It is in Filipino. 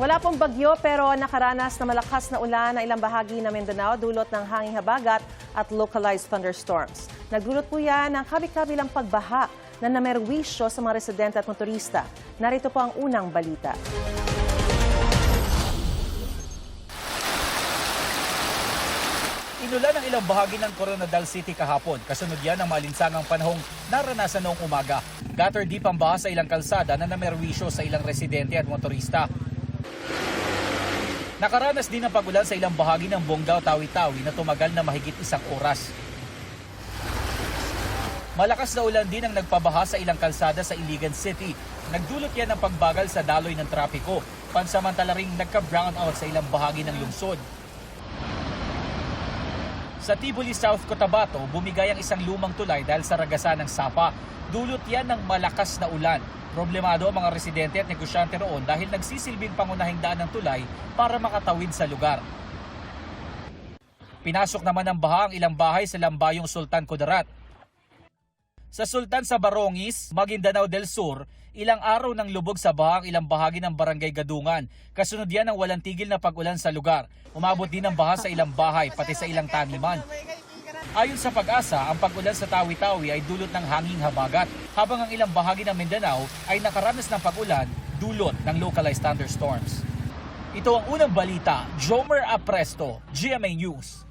Wala pong bagyo pero nakaranas na malakas na ulan na ilang bahagi ng Mindanao dulot ng hanging habagat at localized thunderstorms. Nagdulot po yan ng kabi-kabilang pagbaha na namerwisyo sa mga residente at motorista. Narito po ang unang balita. Inulan ang ilang bahagi ng Coronadal City kahapon. Kasunod yan ang maalinsangang panahong naranasan noong umaga. Gutter deep ang baha sa ilang kalsada na namerwisyo sa ilang residente at motorista. Nakaranas din ang pagulan sa ilang bahagi ng Bonggao, Tawi-Tawi na tumagal na mahigit 1 oras. Malakas na ulan din ang nagpabaha sa ilang kalsada sa Iligan City. Nagdulot yan ng pagbagal sa daloy ng trapiko. Pansamantala ring nagka-brownout sa ilang bahagi ng lungsod. Sa Tibuli, South Cotabato, bumigay ang isang lumang tulay dahil sa ragasan ng sapa. Dulot yan ng malakas na ulan. Problemado ang mga residente at negosyante roon dahil nagsisilbing pangunahing daan ng tulay para makatawid sa lugar. Pinasok naman ng baha ang ilang bahay sa Lambayong Sultan Kudarat. Sa Sultan sa Barongis, Maguindanao del Sur, ilang araw nang lubog sa baha ang ilang bahagi ng Barangay Gadungan. Kasunod yan ng walang tigil na pag-ulan sa lugar. Umabot din ang baha sa ilang bahay, pati sa ilang taniman. Ayon sa Pag-asa, ang pag-ulan sa Tawi-Tawi ay dulot ng hanging habagat, habang ang ilang bahagi ng Mindanao ay nakaranas ng pag-ulan dulot ng localized thunderstorms. Ito ang unang balita. Jomer Apresto, GMA News.